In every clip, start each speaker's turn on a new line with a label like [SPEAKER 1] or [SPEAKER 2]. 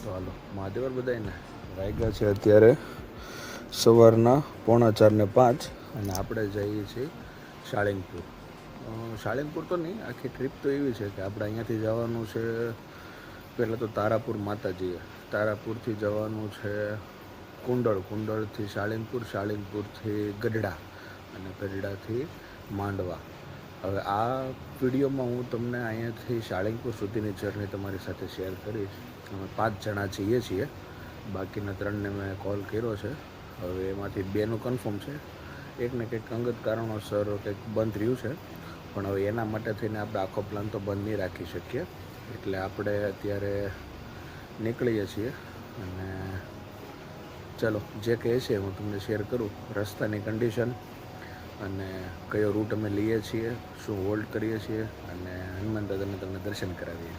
[SPEAKER 1] તો હાલો મહાદેવર બધાને વાગ્યા છે અત્યારે સવારના 4:45 અને આપણે જઈએ છીએ શાળીંગપુર. શાળીંગપુર તો નહીં, આખી ટ્રીપ તો એવી છે કે આપણે અહીંયાથી જવાનું છે પહેલાં તો તારાપુર માતાજીએ, તારાપુરથી જવાનું છે કુંડળથી શાળીંગપુર, શાળીંગપુરથી ગઢડા અને ગઢડાથી માંડવા. હવે આ વિડીયોમાં હું તમને અહીંયાથી શાળીંગપુર સુધીની જર્ની તમારી સાથે શેર કરીશ. અમે 5 જણા જઈએ છીએ, બાકીના 3ને મેં કોલ કર્યો છે. હવે એમાંથી 2નું કન્ફર્મ છે, એકને કંઈક અંગત કારણોસર કંઈક બંધ રહ્યું છે, પણ હવે એના માટે થઈને આપણે આખો પ્લાન તો બંધ નહીં રાખી શકીએ. એટલે આપણે અત્યારે નીકળીએ છીએ અને ચાલો જે કહે છે હું તમને શેર કરું, રસ્તાની કન્ડિશન અને કયો રૂટ અમે લઈએ છીએ, શું હોલ્ડ કરીએ છીએ અને હનુમાન દાદાને તમને દર્શન કરાવીએ.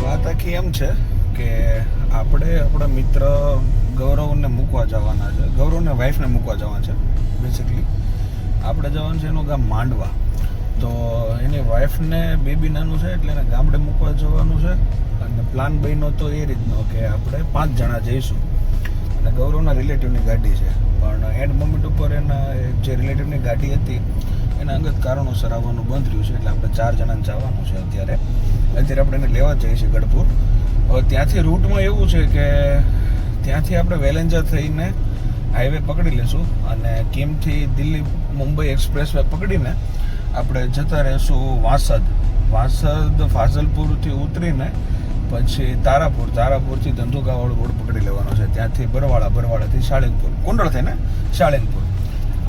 [SPEAKER 1] વાત આખી એમ છે કે આપણે આપણા મિત્ર ગૌરવને મૂકવા જવાના છે, ગૌરવને વાઈફને મૂકવા જવાના છે. બેસિકલી આપણે જવાનું છે એનું ગામ માંડવા. તો એની વાઈફને બેબી નાનું છે એટલે એને ગામડે મૂકવા જવાનું છે. અને પ્લાન બન્યો તો એ રીતનો કે આપણે 5 જણા જઈશું અને ગૌરવના રિલેટિવની ગાડી છે, પણ એન્ડ મોમેન્ટ ઉપર એના જે રિલેટિવની ગાડી હતી એના અંગત કારણોસર આવવાનું બંધ રહ્યું છે. એટલે આપણે 4 જણાને જવાનું છે. અત્યારે આપણે એને લેવા જઈએ છીએ ગઢપુર. હવે ત્યાંથી રૂટમાં એવું છે કે ત્યાંથી આપણે વેલેન્જા થઈને હાઈવે પકડી લેશું અને કિમથી દિલ્હી મુંબઈ એક્સપ્રેસ વે પકડીને આપણે જતા રહીશું વાસદ. ફાઝલપુરથી ઉતરીને પછી તારાપુરથી ધંધુકાવાળો રોડ પકડી લેવાનો છે. ત્યાંથી બરવાળાથી શાળીંગપુર, કુંડળ થઈને શાળીંગપુર.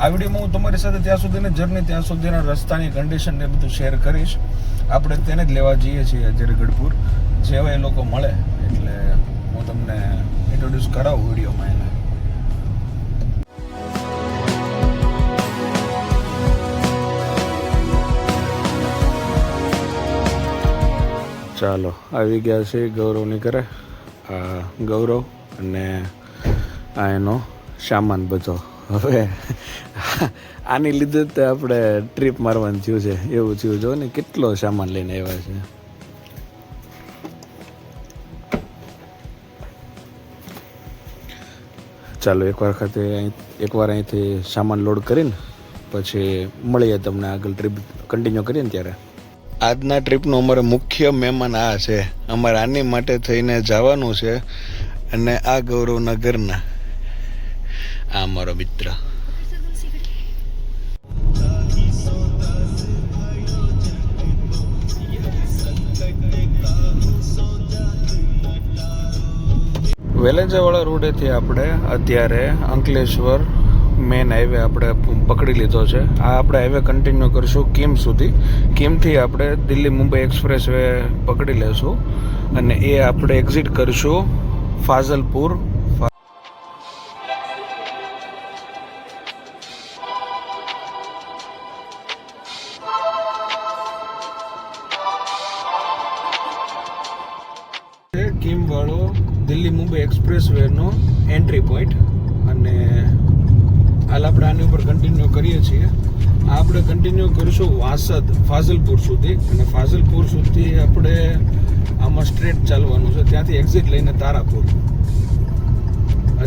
[SPEAKER 1] આ વિડીયોમાં હું તમારી સાથે ત્યાં સુધીના રસ્તાની કન્ડિશન ને બધું શેર કરીશ. આપણે તેને જ લેવા જઈએ છીએ અત્યારે ગઢપુર. જેવા એ લોકો મળે એટલે હું તમને ઇન્ટ્રોડ્યુસ કરાવું વિડીયોમાં એને. ચાલો આવી ગયા છે ગૌરવની ઘરે. આ ગૌરવ અને આ એનો સામાન બધો. હવે આની લીધે જ આપણે ટ્રીપ મારવાનું થયું છે, એવું થયું. જો ને કેટલો સામાન લઈને આવ્યા છે. ચાલો એકવાર અહીંથી સામાન લોડ કરીને પછી મળીએ તમને આગળ ટ્રીપ કન્ટિન્યુ કરીએ ને ત્યારે. આજના ટ્રીપનો અમારો મુખ્ય મહેમાન આ છે. અમારે આની માટે થઈને જવાનું છે અને આ ગૌરવના ઘરના આ અમારો મિત્ર. વેલેન્જાવાળા રોડેથી આપણે અત્યારે અંકલેશ્વર મેન હાઈવે આપણે પકડી લીધો છે. આ આપણે હાઈવે કન્ટિન્યુ કરીશું કિમ સુધી. કિમથી આપણે દિલ્હી મુંબઈ એક્સપ્રેસ વે પકડી લેશું અને એ આપણે એક્ઝિટ કરીશું ફાઝલપુર. કિમ વાળો દિલ્હી મુંબઈ એક્સપ્રેસ વેનો એન્ટ્રી પોઈન્ટ અને હાલ આપણે આની ઉપર કન્ટિન્યુ કરીએ છીએ. આ આપણે કન્ટિન્યુ કરીશું ફાઝલપુર સુધી અને ફાઝલપુર સુધી આપણે આમાં સ્ટ્રેટ ચાલવાનું છે. ત્યાંથી એક્ઝિટ લઈને તારાપુર.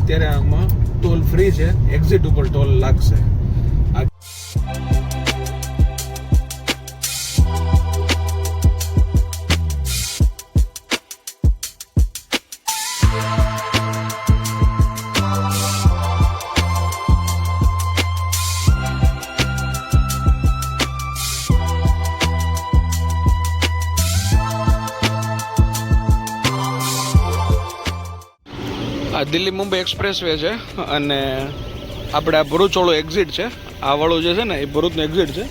[SPEAKER 1] અત્યારે આમાં ટોલ ફ્રી છે, એક્ઝિટ ઉપર ટોલ લાગશે. આ દિલ્હી મુંબઈ એક્સપ્રેસ વે છે અને આપણે આ ભરૂચવાળું એક્ઝિટ છે. આ વાળું જે છે ને એ ભરૂચનું એક્ઝિટ છે.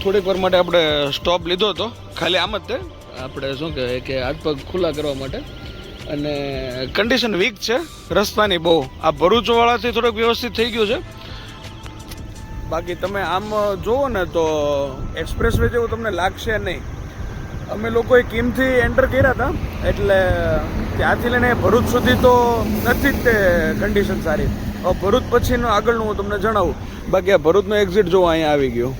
[SPEAKER 1] થોડીક વાર માટે આપણે સ્ટોપ લીધો હતો, ખાલી આમ જ તે આપણે શું કહેવાય કે હાથ પગ ખુલ્લા કરવા માટે. અને કન્ડિશન વીક છે રસ્તાની બહુ. આ ભરૂચવાળાથી થોડુંક વ્યવસ્થિત થઈ ગયું છે, બાકી તમે આમ જુઓ ને તો એક્સપ્રેસ વે જેવું તમને લાગશે નહીં. અમે લોકોએ કિમથી એન્ટર કર્યા હતા, એટલે ત્યાંથી લઈને ભરૂચ સુધી તો નથી જ તે કન્ડિશન સારી. હવે ભરૂચ પછીનું આગળનું હું તમને જણાવું. બાકી આ ભરૂચનો એક્ઝિટ જો અહીંયા આવી ગયો.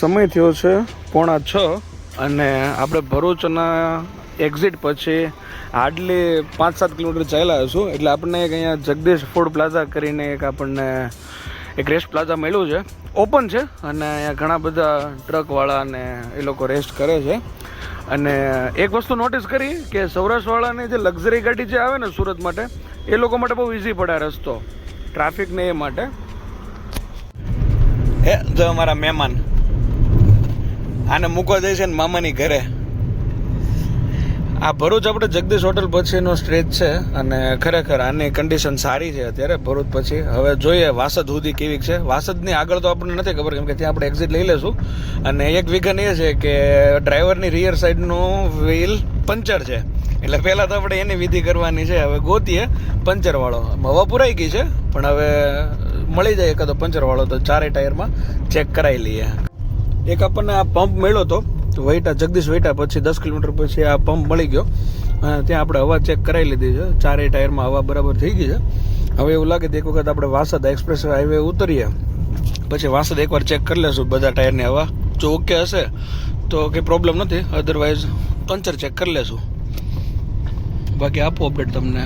[SPEAKER 1] સમય થયો છે 5:45 અને આપણે ભરૂચના એક્ઝિટ પછી હાર્ડલી 5-7 કિલોમીટર ચાલ્યા હશું. એટલે આપણને એક અહીંયા જગદીશ ફૂડ પ્લાઝા કરીને એક આપણને એક રેસ્ટ પ્લાઝા મળ્યું છે, ઓપન છે અને અહીંયા ઘણા બધા ટ્રકવાળા અને એ લોકો રેસ્ટ કરે છે. અને એક વસ્તુ નોટિસ કરી કે સૌરાષ્ટ્રવાળાની જે લક્ઝરી ગાડી જે આવે ને સુરત માટે, એ લોકો માટે બહુ ઇઝી પડે રસ્તો, ટ્રાફિકને એ માટે. હે જો અમારા મહેમાન આને મૂકવા જાય છે ને મામાની ઘરે. આ ભરૂચ આપણે જગદીશ હોટલ પછીનો સ્ટ્રેચ છે અને ખરેખર આની કન્ડિશન સારી છે અત્યારે ભરૂચ પછી. હવે જોઈએ વાસદ સુધી કેવી છે. વાસદની આગળ તો આપણને નથી ખબર, કેમ કે ત્યાં આપણે એક્ઝિટ લઈ લેશું. અને એક વિઘન એ છે કે ડ્રાઈવરની રિયર સાઈડનું વ્હીલ પંચર છે, એટલે પહેલાં તો આપણે એની વિધિ કરવાની છે. હવે ગોતીએ પંચરવાળો. હવા પુરાઈ ગઈ છે, પણ હવે મળી જાય એકાદો પંચરવાળો તો ચારે ટાયરમાં ચેક કરાવી લઈએ. એક આપણને આ પંપ મળ્યો હતો વૈટા, જગદીશ વૈટા પછી 10 કિલોમીટર પછી આ પંપ મળી ગયો. ત્યાં આપણે હવા ચેક કરાવી લીધી છે, ચારેય ટાયરમાં હવા બરાબર થઈ ગઈ છે. હવે એવું લાગે તો એક વખત આપણે વાસદ એક્સપ્રેસ હાઈવે ઉતરીએ પછી વાસદ એકવાર ચેક કરી લેશું બધા ટાયરની હવા. જો ઓકે હશે તો કંઈ પ્રોબ્લેમ નથી, અધરવાઇઝ પંચર ચેક કરી લેશું. બાકી આપો અપડેટ તમને.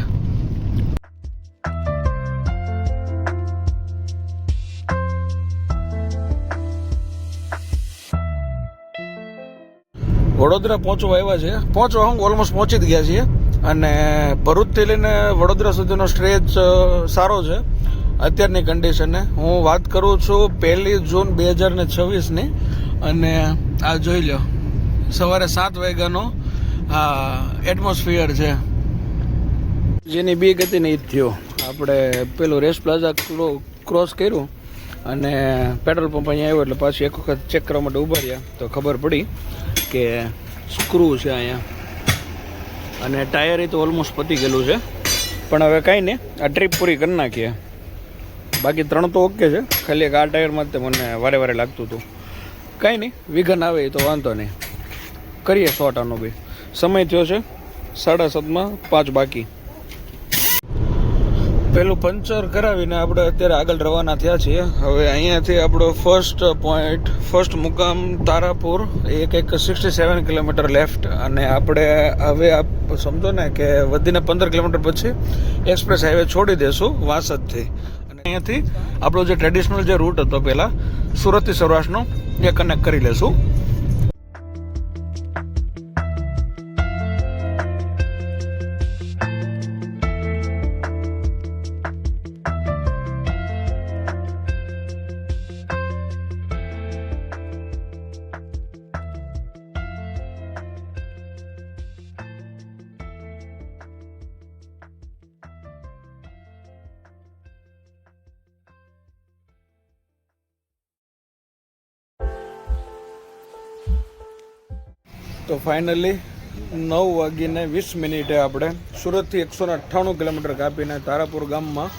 [SPEAKER 1] વડોદરા પહોંચવા આવ્યા છે. હું ઓલમોસ્ટ પહોંચી જ ગયા છીએ. અને ભરૂચથી લઈને વડોદરા સુધીનો સ્ટ્રેચ સારો છે અત્યારની કન્ડિશને. હું વાત કરું છું 1 જૂન 2026ની. અને આ જોઈ લો, સવારે 7 વાગ્યાનો આ એટમોસ્ફિયર છે. જેની બીક હતી ને એ જ થયો. આપણે પેલું રેસ્ટ પ્લાઝા ક્રોસ કર્યું અને પેટ્રોલ પંપ અહીંયા આવ્યો એટલે પાછું એક વખત ચેક કરવા માટે ઊભા રહ્યા તો ખબર પડી કે સ્ક્રૂ છે અહીંયા. અને ટાયર તો ઓલમોસ્ટ પતી ગયેલું છે, પણ હવે કાંઈ નહીં, આ ટ્રીપ પૂરી કરી નાખીએ. બાકી 3 તો ઓકે છે, ખાલી એક આ ટાયરમાં જ તે મને વારે લાગતું હતું. કાંઈ નહીં, વિઘન આવે એ તો વાંધો નહીં, કરીએ શોર્ટ આનો બી. સમય થયો છે 7:30 બાકી. પેલું પંચર કરાવીને આપણે અત્યારે આગળ રવાના થયા છીએ. હવે અહીંયાથી આપણો ફર્સ્ટ મુકામ તારાપુર, એક 67 કિલોમીટર લેફ્ટ. અને આપણે હવે આપ સમજો ને કે વધીને 15 કિલોમીટર પછી એક્સપ્રેસ હાઈવે છોડી દેશું વાસદથી. અને અહીંયાથી આપણો જે ટ્રેડિશનલ જે રૂટ હતો પહેલાં સુરતથી સૌરાષ્ટ્રનો, એ કનેક્ટ કરી લેશું. તો ફાઇનલી 9:20 આપણે સુરતથી 198 કિલોમીટર કાપીને તારાપુર ગામમાં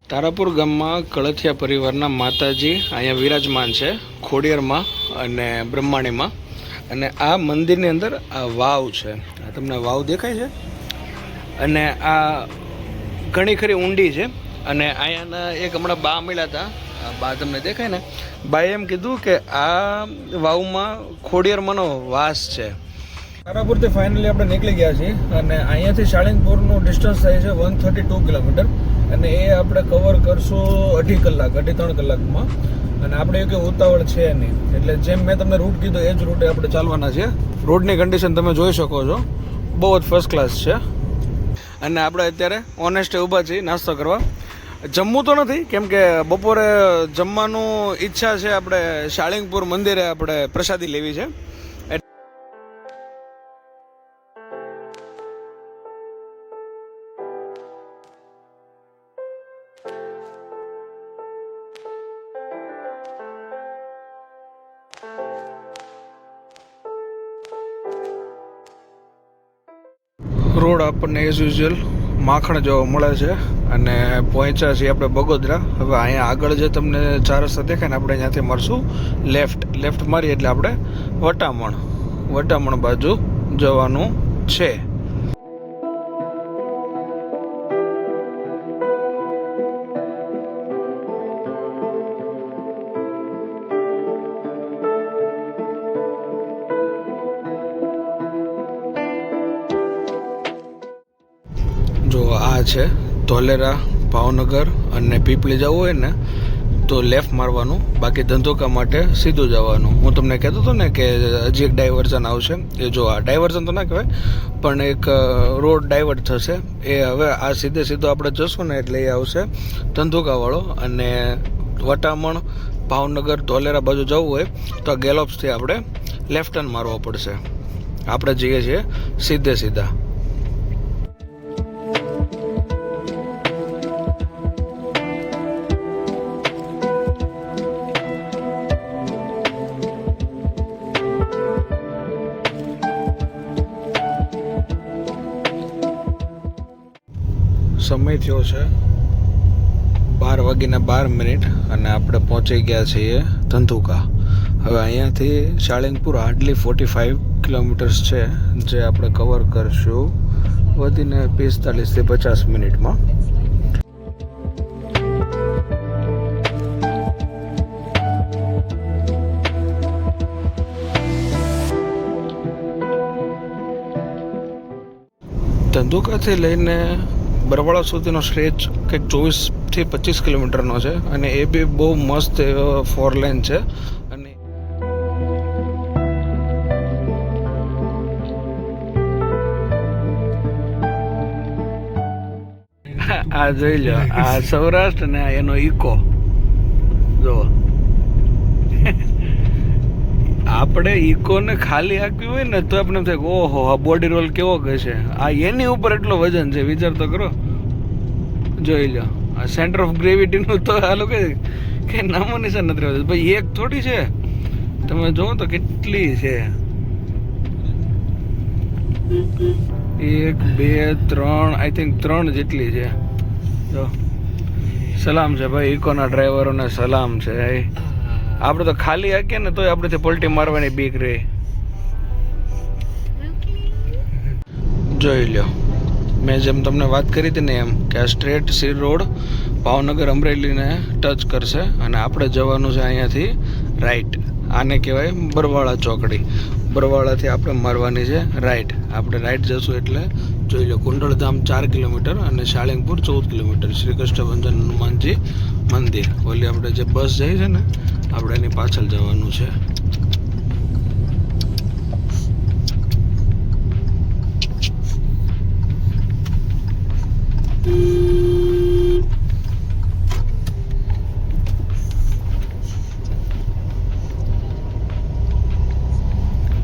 [SPEAKER 1] તારાપુર ગામમાં કળથિયા પરિવારના માતાજી અહીંયા વિરાજમાન છે, ખોડિયારમાં અને બ્રહ્માણીમાં. અને આ મંદિરની અંદર આ વાવ છે, આ તમને વાવ દેખાય છે. અને આ ઘણી ખરી ઊંડી છે. અને અહીંયાના એક હમણાં બા મળ્યા હતા, બા તમને દેખાય ને, બાએ એમ કીધું કે આ વાવમાં ખોડિયારમાંનો વાસ છે. તારાપુરથી ફાઇનલી આપણે નીકળી ગયા છીએ અને અહીંયાથી શાળીંગપુરનું ડિસ્ટન્સ થાય છે 132 કિલોમીટર. અને એ આપણે કવર કરશું 2.5 કલાકમાં. અને આપણે એ કે ઉતાવળ છે નહીં, એટલે જેમ મેં તમને રૂટ કીધો એ જ રૂટે આપણે ચાલવાના છે. રોડની કન્ડિશન તમે જોઈ શકો છો, બહુ જ ફર્સ્ટ ક્લાસ છે. અને આપણે અત્યારે ઓનેસ્ટે ઊભા છીએ નાસ્તો કરવા. જમવું તો નથી, કેમ કે બપોરે જમવાનું ઈચ્છા છે, આપણે શાળીંગપુર મંદિરે આપણે પ્રસાદી લેવી છે. આપણને એઝ યુઝ્યુઅલ માખણ જોવા મળે છે અને પહોંચ્યા છીએ આપણે બગોદરા. હવે અહીંયા આગળ જે તમને 4 રસ્તા દેખાય ને આપણે અહીંયાથી મળશું લેફ્ટ મારીએ એટલે આપણે વટામણ બાજુ જવાનું છે. જો આ છે ધોલેરા, ભાવનગર અને પીપળી જવું હોય ને તો લેફ્ટ મારવાનું, બાકી ધંધુકા માટે સીધું જવાનું. હું તમને કહેતો હતો ને કે હજી એક ડાયવર્ઝન આવશે. એ જો આ ડાયવર્ઝન તો ના કહેવાય પણ એક રોડ ડાયવર્ટ થશે. એ હવે આ સીધો આપણે જશું ને એટલે એ આવશે ધંધુકાવાળો. અને વટામણ, ભાવનગર, ધોલેરા બાજુ જવું હોય તો આ ગેલોપ્સથી આપણે લેફ્ટ ટર્ન મારવો પડશે. આપણે જઈએ છીએ સીધા. સમય થયો છે 12:12 અને આપણે પહોંચી ગયા છીએ ધંધુકા. હવે અહીંયાથી શાળિંગપુર હાર્ડલી 45 કિલોમીટર્સ છે, જે આપણે કવર કરશું વધીને 45 થી 50 મિનિટમાં. ધંધુકાથી લઈને બરવાળા સુધીનો સ્ટ્રેચ કંઈક 24 થી 25 કિલોમીટરનો છે અને એ બી બહુ મસ્ત 4 લેન છે. અને આ જોઈ લો, આ સૌરાષ્ટ્ર ને એનો ઇકો જો. આપણે ઇકોને ખાલી આપ્યું હોય ને તો આપણે થાય ઓહો આ બોડી રોલ કેવો હશે. આ એની ઉપર એટલો વજન છે, વિચાર તો કરો. જોઈ લો, આ સેન્ટર ઓફ ગ્રેવિટીનું તો આ લોકો કે નામો નિશાન નથી રહેતું. ભાઈ એક થોડી છે, તમે જુઓ તો કેટલી છે. 1 2 3 આઈ થિંક 3 જેટલી છે. જો સલામ છે ભાઈ, ઇકોના ડ્રાઈવરોને સલામ છે. આપણે તો ખાલી હાકીએ ને તોય આપણે પલટી મારવાની બીક રહે. જોઈ લો, મેં જેમ તમને વાત કરી હતી ને એમ કે આ સ્ટ્રેટ સી રોડ ભાવનગર અમરેલીને ટચ કરશે અને આપણે જવાનું છે અહીંયાથી રાઈટ. આને કહેવાય બરવાળા ચોકડી. બરવાળાથી આપણે મારવાની છે રાઈટ. આપણે રાઈટ જશું એટલે જોઈ લો, કુંડળધામ 4 કિલોમીટર અને શાળિંગપુર 14 કિલોમીટર. શ્રી કૃષ્ણભંજન હનુમાનજી મંદિર. ઓલી આપણે જે બસ જાય છે ને આપણે એની પાછળ જવાનું છે.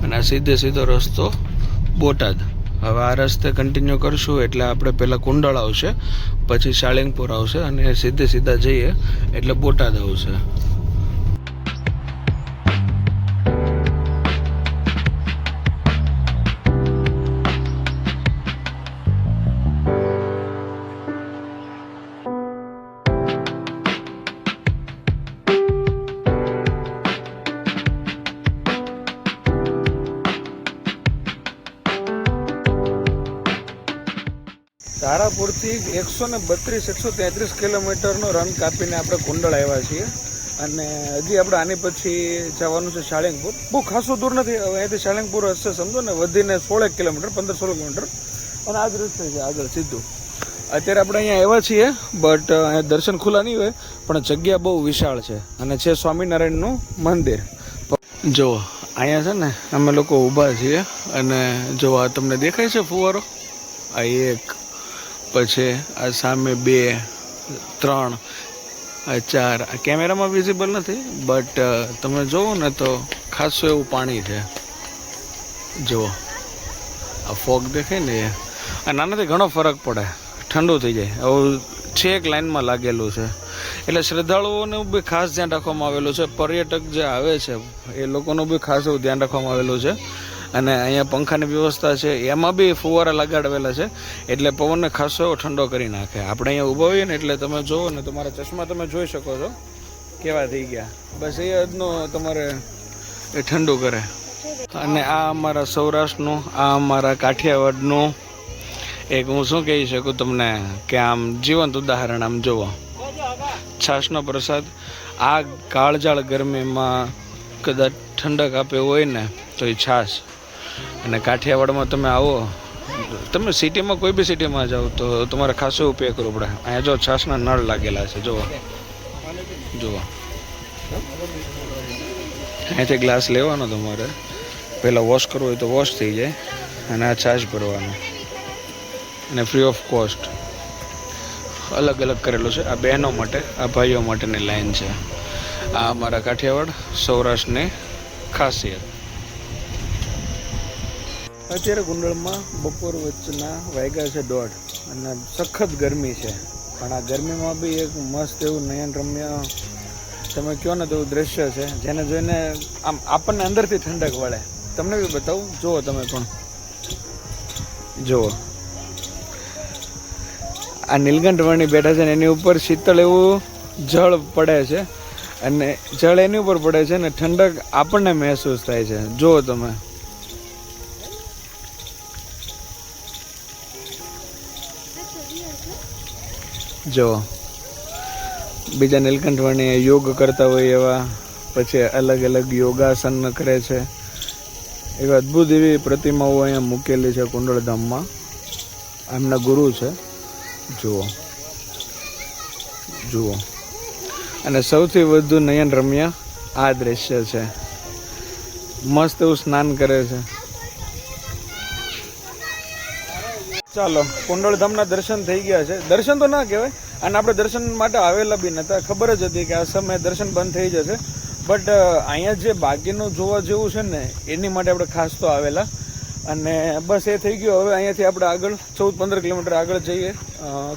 [SPEAKER 1] અને આ સીધો રસ્તો બોટાદ. હવે આ રસ્તે કન્ટિન્યુ કરશું એટલે આપણે પહેલાં કુંડળ આવશે, પછી શાળિંગપુર આવશે અને સીધા જઈએ એટલે બોટાદ આવશે. તારાપુરથી 132-133 કિલોમીટરનો રન કાપીને આપણે કુંડળ આવ્યા છીએ અને હજી આપણે આની પછી જવાનું છે શાળિંગપુર. બહુ ખાસું દૂર નથી, હવે અહીંયાથી શાળિંગપુર હશે સમજો ને વધીને 16 કિલોમીટર 15-16 કિલોમીટર અને આ જ રસ્તે છે આગળ સીધું. અત્યારે આપણે અહીંયા આવ્યા છીએ બટ અહીંયા દર્શન ખુલ્લા નહીં હોય પણ જગ્યા બહુ વિશાળ છે અને છે સ્વામિનારાયણનું મંદિર. જો અહીંયા છે ને અમે લોકો ઊભા છીએ અને જો આ તમને દેખાય છે ફુવારો, આ એક, પછી આ સામે 2 3 આ 4. આ કેમેરામાં વિઝિબલ નથી બટ તમે જુઓ ને તો ખાસું એવું પાણી છે. જુઓ આ ફોગ દેખાય ને, આ નાનાથી ઘણો ફરક પડે, ઠંડુ થઈ જાય. આવું છેક લાઈનમાં લાગેલું છે એટલે શ્રદ્ધાળુઓનું બી ખાસ ધ્યાન રાખવામાં આવેલું છે. પર્યટક જે આવે છે એ લોકોનું બી ખાસ એવું ધ્યાન રાખવામાં આવેલું છે અને અહીંયા પંખાની વ્યવસ્થા છે, એમાં બી ફુવારા લગાડવેલા છે, એટલે પવનને ખાસો એવો ઠંડો કરી નાખે. આપણે અહીંયા ઊભા હોઈએ ને એટલે તમે જુઓ ને, તમારા ચશ્મા તમે જોઈ શકો છો કેવા થઈ ગયા. બસ એ હદનું તમારે એ ઠંડુ કરે. અને આ અમારા સૌરાષ્ટ્રનું, આ અમારા કાઠિયાવાડનું એક હું શું કહી શકું તમને કે આમ જીવંત ઉદાહરણ. આમ જુઓ, છાશનો પ્રસાદ આ કાળજાળ ગરમીમાં કદાચ ઠંડક આપે હોય ને તો એ છાશ. અને કાઠિયાવાડમાં તમે આવો, તમે સિટીમાં કોઈ બી સિટીમાં જાઓ તો તમારે ખાસો એવું પે કરવું પડે. અહીંયા જો છાશના નળ લાગેલા છે, જુઓ જુઓ. અહીંયાથી ગ્લાસ લેવાનો તમારે, પહેલાં વોશ કરવો હોય તો વોશ થઈ જાય, અને આ છાશ ભરવાનો, અને ફ્રી ઓફ કોસ્ટ. અલગ અલગ કરેલું છે, આ બહેનો માટે, આ ભાઈઓ માટેની લાઈન છે. આ અમારા કાઠિયાવાડ સૌરાષ્ટ્રની ખાસિયત. અત્યારે કુંડળમાં બપોર વચ્ચેના વાગ્યા છે 1:30 અને સખત ગરમી છે. પણ આ ગરમીમાં બી એક મસ્ત એવું નયન રમ્ય તમે કહો ને તેવું દ્રશ્ય છે, જેને જોઈને આમ આપણને અંદરથી ઠંડક વળે. તમને બી બતાવું, જુઓ તમે પણ જુઓ. આ નીલકંઠ વર્ણી બેઠા છે ને એની ઉપર શીતળ એવું જળ પડે છે, અને જળ એની ઉપર પડે છે ને ઠંડક આપણને મહેસૂસ થાય છે. જુઓ તમે, જુઓ. બીજા નીલકંઠ વર્ણી યોગ કરતા હોય એવા, પછી અલગ અલગ યોગાસન કરે છે. એવી અદ્ભુત એવી પ્રતિમાઓ અહીંયા મૂકેલી છે કુંડળધામમાં. એમના ગુરુ છે. જુઓ જુઓ. અને સૌથી વધુ નયન રમ્ય આ દ્રશ્ય છે. મસ્ત એવું સ્નાન કરે છે. ચાલો, કુંડળધામના દર્શન થઈ ગયા છે. દર્શન તો ના કહેવાય, અને આપણે દર્શન માટે આવેલા બી નહોતા. ખબર જ હતી કે આ સમયે દર્શન બંધ થઈ જશે, બટ અહીંયા જે બાકીનું જોવા જેવું છે ને એની માટે આપણે ખાસ તો આવેલા. અને બસ એ થઈ ગયું. હવે અહીંયાથી આપણે આગળ 14-15 કિલોમીટર આગળ જઈએ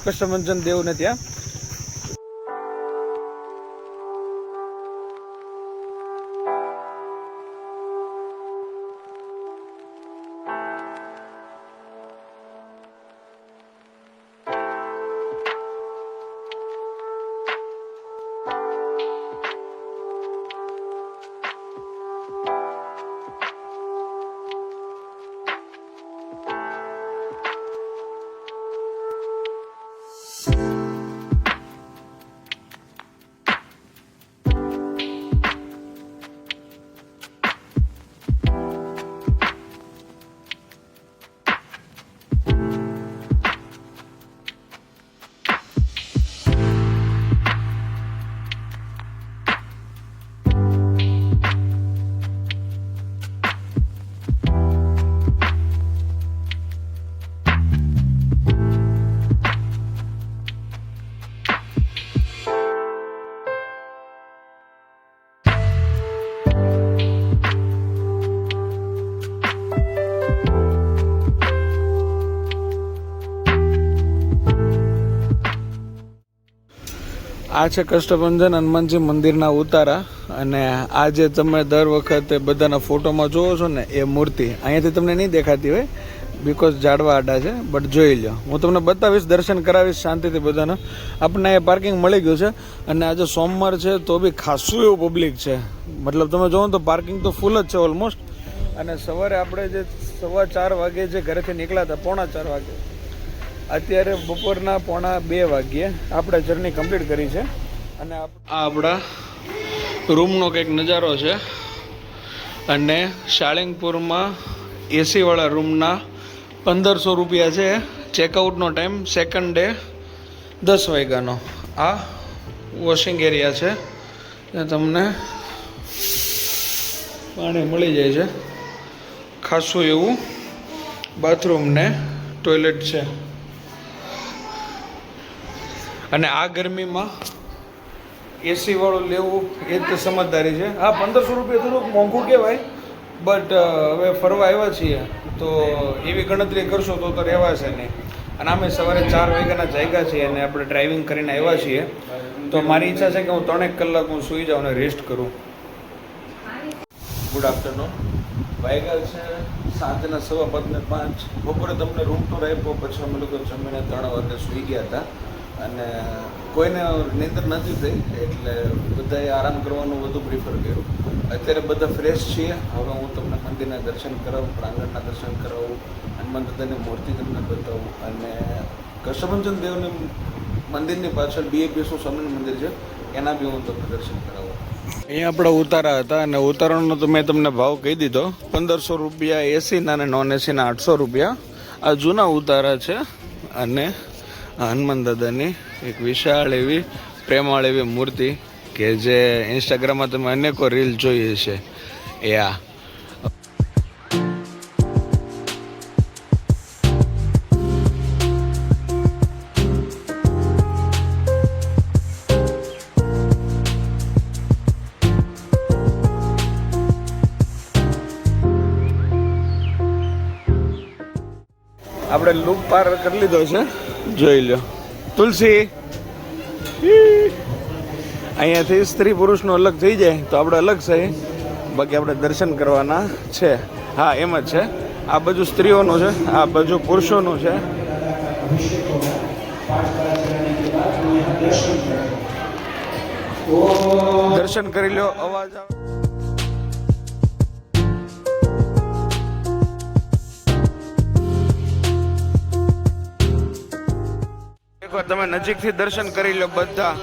[SPEAKER 1] કષ્ટભંજન દેવને ત્યાં. આ છે કષ્ટભંજન હનુમાનજી મંદિરના ઉતારા. અને આ જે તમે દર વખતે બધાના ફોટોમાં જોવો છો ને એ મૂર્તિ અહીંયાથી તમને નહીં દેખાતી હોય, બિકોઝ ઝાડવા આડા છે. બટ જોઈ લો, હું તમને બતાવીશ, દર્શન કરાવીશ શાંતિથી બધાને. આપણને અહીંયા પાર્કિંગ મળી ગયું છે. અને આજે સોમવાર છે તો બી ખાસું એવું પબ્લિક છે. મતલબ તમે જોવો તો પાર્કિંગ તો ફૂલ જ છે ઓલમોસ્ટ. અને સવારે આપણે જે 4:15 વાગે જે ઘરેથી નીકળ્યા હતા, 4:45 વાગે, અત્યારે બપોરના 1:45 વાગ્યે આપણે જર્ની કમ્પ્લીટ કરી છે. અને આ આપણા રૂમનો કંઈક નજારો છે. અને શાળિંગપુરમાં એસીવાળા રૂમના 1500 રૂપિયા છે. ચેકઆઉટનો ટાઈમ સેકન્ડ ડે 10 વાગ્યાનો. આ વોશિંગ એરિયા છે, ત્યાં તમને પાણી મળી જાય છે. ખાસું એવું બાથરૂમ ને ટોયલેટ છે. અને આ ગરમીમાં એસી વાળું લેવું એ જ સમજદારી છે. હા, 1500 રૂપિયા થોડુંક મોંઘું કહેવાય, બટ હવે ફરવા આવ્યા છીએ તો એવી ગણતરી કરશો તો રહેવાશે નહીં. અને અમે સવારે 4 વાગ્યાના જાગ્યા છીએ અને આપણે ડ્રાઇવિંગ કરીને આવ્યા છીએ. તો મારી ઈચ્છા છે કે હું 3 કલાક હું સૂઈ જાઉં અને રેસ્ટ કરું. Good afternoon. વાગ્યા છે સાંજના 4:15 બપોરે તમને રૂમ ટૂર આપ્યો, પછી અમે લોકો જમીને 3 વાગે સૂઈ ગયા હતા અને કોઈને નીંદર નથી થઈ એટલે બધાએ આરામ કરવાનું વધુ પ્રિફર કર્યું. અત્યારે બધા ફ્રેશ છીએ. હવે હું તમને મંદિરના દર્શન કરાવું, પ્રાંગણના દર્શન કરાવું, હનુમાન દાદાની મૂર્તિ તમને બતાવું અને કષ્ટભંજન દેવની મંદિરની પાછળ BAPSનું સ્વામિનારાયણ મંદિર છે, એના બી હું તમને દર્શન કરાવું. અહીંયા આપણે ઉતારા હતા અને ઉતારાનો તો મેં તમને ભાવ કહી દીધો, 1500 રૂપિયા એસીના અને નોન એસીના 800 રૂપિયા. આ જૂના ઉતારા છે અને હનુમાન દાદાની એક વિશાળ એવી પ્રેમાળ એવી મૂર્તિ કે જે ઇન્સ્ટાગ્રામમાં તમે અનેકો રીલ જોઈએ છે. એ આ આપણે લૂપ પાર કરી લીધો છે, જોઈ લો. તુલસી અહીંયાથી સ્ત્રી પુરુષનો અલગ થઈ જાય તો આપણે અલગ છે, બાકી આપણે દર્શન કરવાના છે. હા એમ જ છે. આ બાજુ સ્ત્રીઓનું છે, આ બાજુ પુરુષોનું છે. દર્શન કરી લો. અવાજ આવે. તમે નજીકથી દર્શન કરી લો બધા.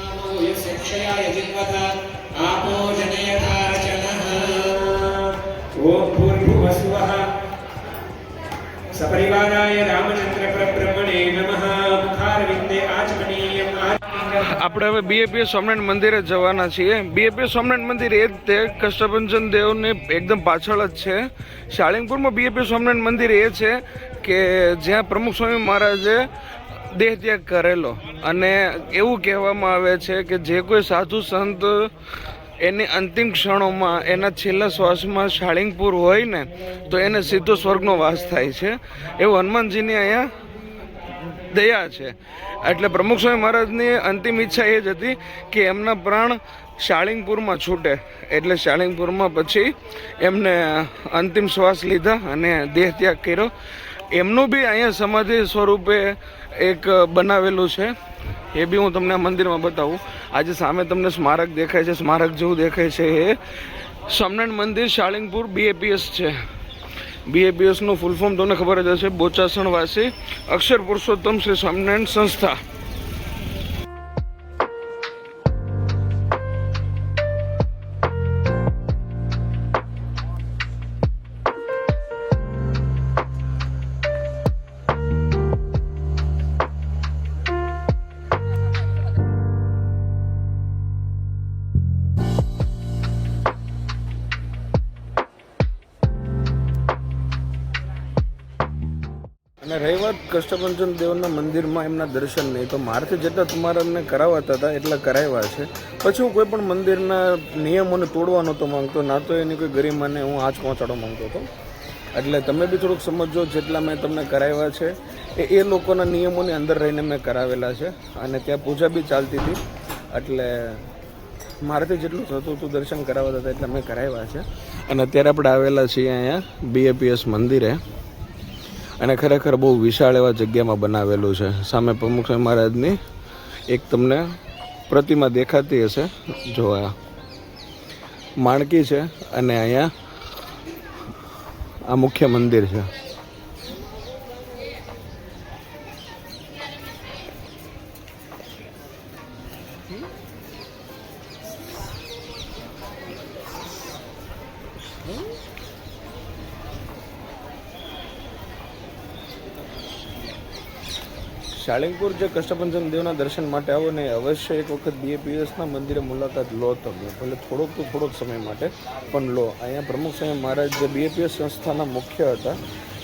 [SPEAKER 1] આપણે હવે BAPS સ્વામિનારાયણ મંદિરે જવાના છીએ. BAPS સ્વામિનારાયણ મંદિર એ જ તે કષ્ટભંજન દેવને એકદમ પાછળ જ છે. શાળિંગપુરમાં BAPS સ્વામિનારાયણ મંદિર એ છે કે જ્યાં પ્રમુખ સ્વામી મહારાજે દેહ ત્યાગ કરેલો અને એવું કહેવામાં આવે છે કે જે કોઈ સાધુ સંત એની અંતિમ ક્ષણોમાં એના છેલ્લા શ્વાસમાં શાળિંગપુર હોય ને તો એને સીધો સ્વર્ગનો વાસ થાય છે. એવું હનુમાનજીની અહીંયા દયા છે. એટલે પ્રમુખ સ્વામી મહારાજની અંતિમ ઈચ્છા એ જ હતી કે એમના પ્રાણ શાળિંગપુરમાં છૂટે. એટલે શાળિંગપુરમાં પછી એમને અંતિમ શ્વાસ લીધા અને દેહ ત્યાગ કર્યો. એમનું બી અહીંયા સમાધિ સ્વરૂપે એક બનાવેલું છે, એ બી હું તમને આ મંદિરમાં બતાવું. આજે સામે તમને સ્મારક દેખાય છે, સ્મારક જેવું દેખાય છે, એ સ્વામિનારાયણ મંદિર શાળિંગપુર BAPS છે. BAPSનું ફૂલ ફોર્મ તમને ખબર જ હશે, બોચાસણવાસી અક્ષર પુરુષોત્તમ શ્રી સ્વામિનારાયણ સંસ્થા. અને રહી વાત કષ્ટભંજન દેવના મંદિરમાં એમના દર્શન નહીં, તો મારાથી જેટલા તમારાને કરાવતા હતા એટલા કરાવ્યા છે. પછી હું કોઈ પણ મંદિરના નિયમોને તોડવા નહોતો માંગતો, ના તો એની કોઈ ગરિમાને હું આંચ પહોંચાડવા માંગતો હતો. એટલે તમે બી થોડુંક સમજો, જેટલા મેં તમને કરાવ્યા છે એ લોકોના નિયમોની અંદર રહીને મેં કરાવેલા છે. અને ત્યાં પૂજા બી ચાલતી હતી, એટલે મારાથી જેટલું થતું હતું દર્શન કરાવતા હતા એટલે મેં કરાવ્યા છે. અને અત્યારે આપણે આવેલા છીએ અહીંયા BAPS મંદિરે, અને ખરેખર બહુ વિશાળ એવા જગ્યામાં બનાવેલું છે. સામે પ્રમુખ સ્વામી મહારાજની એક તમને પ્રતિમા દેખાતી હશે, જો આ માણકી છે અને અહીંયા આ મુખ્ય મંદિર છે. શાળિંગપુર જે કષ્ટભંજન દેવના દર્શન માટે આવો ને અવશ્ય એક વખત BAPSના મંદિરે મુલાકાત લો તમે, ભલે થોડોક સમય માટે પણ લો. અહીંયા પ્રમુખ સ્વામી મહારાજ જે BAPS સંસ્થાના મુખ્ય હતા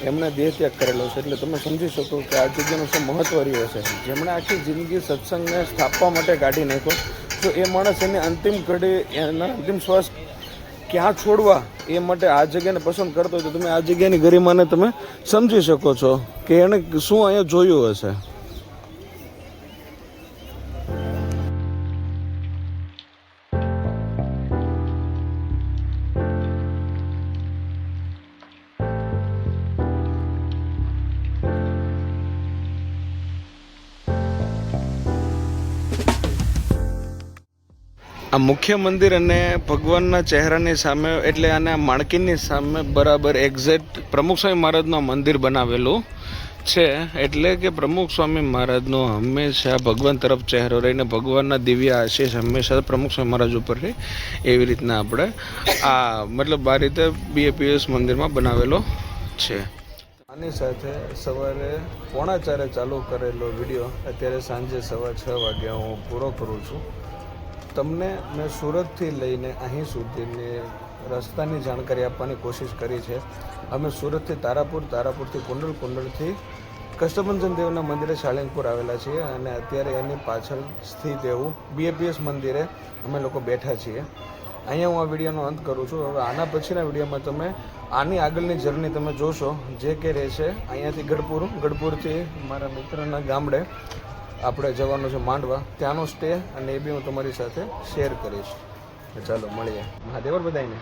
[SPEAKER 1] એમણે દેહ ત્યાગ કરેલો છે. એટલે તમે સમજી શકો કે આ જગ્યાનું શું મહત્વ રહ્યું છે. જેમણે આખી જિંદગી સત્સંગને સ્થાપવા માટે કાઢી નાખ્યો, તો એ માણસ એની અંતિમ ઘડી, એના અંતિમ શ્વાસ ક્યાં છોડવા એ માટે આ જગ્યાને પસંદ કરતો હોય તો તમે આ જગ્યાની ગરિમાને તમે સમજી શકો છો કે એણે શું અહીંયા જોયું હશે. આ મુખ્ય મંદિર અને ભગવાનના ચહેરાની સામે એટલે આને માણકીની સામે બરાબર એક્ઝેક્ટ પ્રમુખ સ્વામી મહારાજનું મંદિર બનાવેલું છે. એટલે કે પ્રમુખ સ્વામી મહારાજનો હંમેશા ભગવાન તરફ ચહેરો રહીને ભગવાનના દિવ્ય આશીષ હંમેશા પ્રમુખ સ્વામી મહારાજ ઉપર રહે. એવી રીતના આપણે આ મતલબ આ રીતે BAPS મંદિરમાં બનાવેલો છે. આની સાથે સવારે 4:45 ચાલુ કરેલો વિડીયો અત્યારે સાંજે 6:15 વાગે હું પૂરો કરું છું. તમને મેં સુરતથી લઈને અહીં સુધીની રસ્તાની જાણકારી આપવાની કોશિશ કરી છે. અમે સુરતથી તારાપુર, તારાપુરથી કુંડલ, કુંડલથી કષ્ટભંજન દેવના મંદિરે શાળિંગપુર આવેલા છીએ અને અત્યારે એની પાછળ સ્થિત એવું BAPS મંદિરે અમે લોકો બેઠા છીએ. અહીંયા હું આ વિડીયોનો અંત કરું છું. હવે આના પછીના વિડીયોમાં તમે આની આગળની જર્ની તમે જોશો, જે કે રહેશે અહીંયાથી ગઢપુર, ગઢપુરથી મારા મિત્રના ગામડે આપણે જવાનું છે માંડવા, ત્યાંનો સ્ટે અને એ બી હું તમારી સાથે શેર કરીશ. ચાલો મળીએ. મહાદેવર બધાઈને.